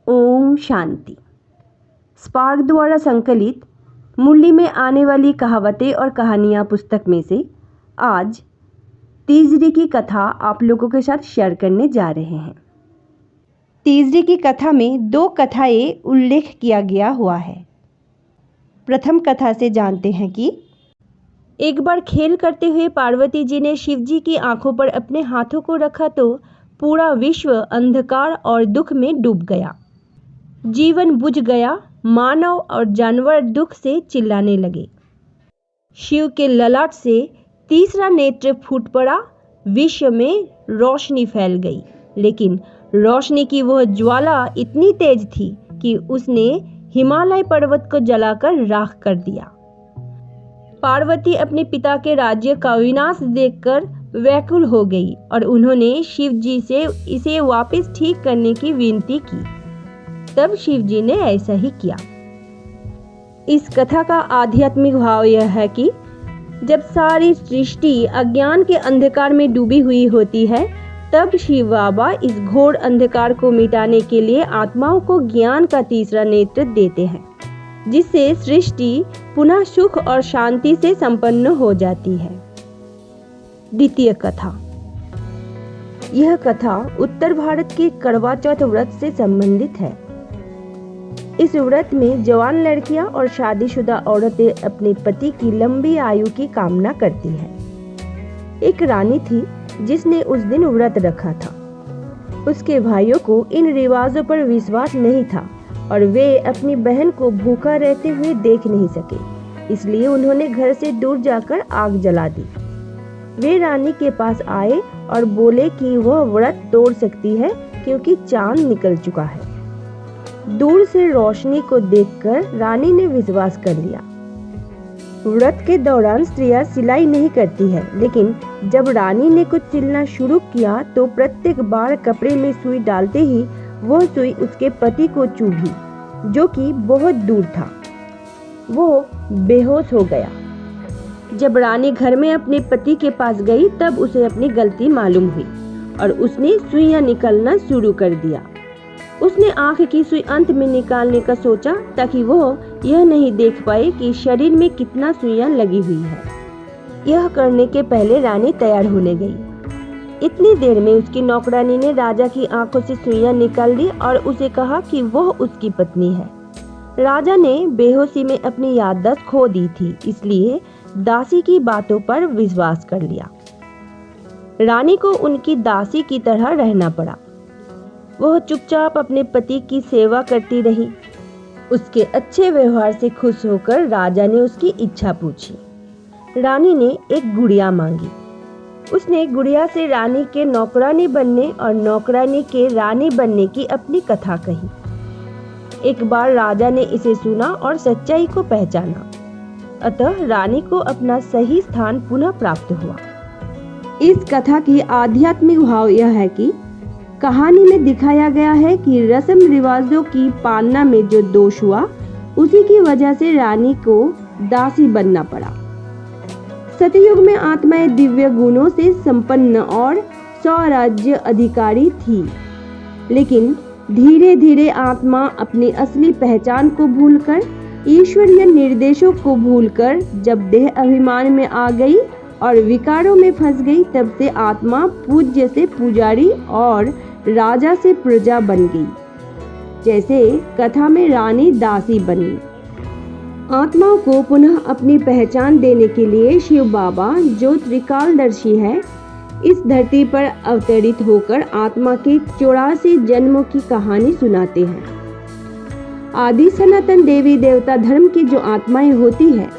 Om Shanti. Spark द्वारा संकलित मुरली में आने वाली कहावतें और कहानियाँ पुस्तक में से आज तीसरी की कथा आप लोगों के साथ शेयर करने जा रहे हैं। तीसरी की कथा में 2 कथाएं उल्लेख किया गया हुआ है। प्रथम कथा से जानते हैं कि एक बार खेल करते हुए पार्वती जी ने शिव जी की आंखों पर अपने हाथों को रखा तो पूरा विश्व अंधकार और दुख में डूब गया। जीवन बुझ गया। मानव और जानवर दुख से चिल्लाने लगे। शिव के ललाट से तीसरा नेत्र फूट पड़ा। विश्व में रोशनी फैल गई, लेकिन रोशनी की वह ज्वाला इतनी तेज थी कि उसने हिमालय पर्वत को जलाकर राख कर दिया। पार्वती अपने पिता के राज्य का विनाश देखकर व्याकुल हो गई और उन्होंने शिव जी से इसे वापस ठीक करने की विनती की। तब शिव जी ने ऐसा ही किया। इस कथा का आध्यात्मिक भाव यह है कि जब सारी सृष्टि अज्ञान के अंधकार में डूबी हुई होती है, तब शिव बाबा इस घोर अंधकार को मिटाने के लिए आत्माओं को ज्ञान का तीसरा नेत्र देते हैं, जिससे सृष्टि पुनः सुख और शांति से संपन्न हो जाती है। द्वितीय कथा। यह कथा उत्तर भारत के करवा चौथ व्रत से संबंधित है। इस व्रत में जवान लड़कियां और शादीशुदा औरतें अपने पति की लंबी आयु की कामना करती हैं। एक रानी थी जिसने उस दिन व्रत रखा था। उसके भाइयों को इन रिवाजों पर विश्वास नहीं था और वे अपनी बहन को भूखा रहते हुए देख नहीं सके, इसलिए उन्होंने घर से दूर जाकर आग जला दी। वे रानी के पास आए और बोले कि वह व्रत तोड़ सकती है क्योंकि चांद निकल चुका है। दूर से रोशनी को देखकर रानी ने विश्वास कर लिया। व्रत के दौरान स्त्रियां सिलाई नहीं करती है, लेकिन जब रानी ने कुछ सिलना शुरू किया तो प्रत्येक बार कपड़े में सुई डालते ही वह सुई उसके पति को चुभी, जो कि बहुत दूर था। वो बेहोश हो गया। जब रानी घर में अपने पति के पास गई, तब उसे अपनी गलती मालूम हुई और उसने सुइयां निकालना शुरू कर दिया। उसने आंख की सुई अंत में निकालने का सोचा ताकि वो यह नहीं देख पाए कि शरीर में कितना सुइयां लगी हुई है। यह करने के पहले रानी तैयार होने गई। इतनी देर में उसकी नौकरानी ने राजा की आंखों से सुइयां निकाल दी और उसे कहा कि वह उसकी पत्नी है। राजा ने बेहोशी में अपनी याददाश्त खो दी थी, इसलिए दासी की बातों पर विश्वास कर लिया। रानी को उनकी दासी की तरह रहना पड़ा। वह चुपचाप अपने पति की सेवा करती रही। उसके अच्छे व्यवहार से खुश होकर राजा ने उसकी इच्छा पूछी। रानी ने एक गुड़िया मांगी। उसने गुड़िया से रानी के नौकरानी बनने और नौकरानी के रानी बनने की अपनी कथा कही। एक बार राजा ने इसे सुना और सच्चाई को पहचाना, अतः रानी को अपना सही स्थान पुनः प्राप्त हुआ। इस कथा की आध्यात्मिक भाव यह है कि कहानी में दिखाया गया है कि रस्म रिवाजों की पालना में जो दोष हुआ, उसी की वजह से रानी को दासी बनना पड़ा। सतयुग में आत्माएं दिव्य गुणों से संपन्न और स्वराज्य अधिकारी थी, लेकिन धीरे धीरे आत्मा अपनी असली पहचान को भूलकर, ईश्वरीय निर्देशों को भूलकर जब देह अभिमान में आ गई और विकारों में फंस गई, तब से आत्मा पूज्य से पुजारी और राजा से प्रजा बन गई। जैसे कथा में रानी दासी बनी। आत्माओं को पुनः अपनी पहचान देने के लिए शिव बाबा, जो त्रिकालदर्शी है, इस धरती पर अवतरित होकर आत्मा के 84 जन्मों की कहानी सुनाते हैं। आदि सनातन देवी देवता धर्म की जो आत्माएं होती है,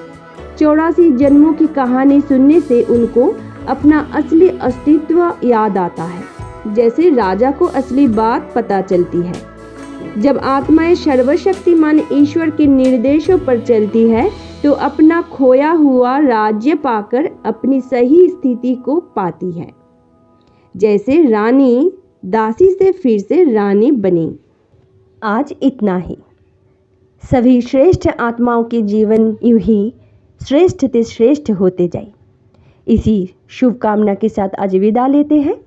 84 जन्मों की कहानी सुनने से उनको अपना असली अस्तित्व याद आता है। जैसे राजा को असली बात पता चलती है। जब आत्माएं सर्वशक्तिमान ईश्वर के निर्देशों पर चलती है, तो अपना खोया हुआ राज्य पाकर अपनी सही स्थिति को पाती है। जैसे रानी दासी से फिर से रानी बनी। आज इतना ही। सभी श्रेष्ठ आत्माओं के जीवन यूं ही श्रेष्ठ से श्रेष्ठ होते जाए। इसी शुभकामना के साथ आज विदा लेते हैं।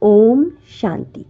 ओम शांति।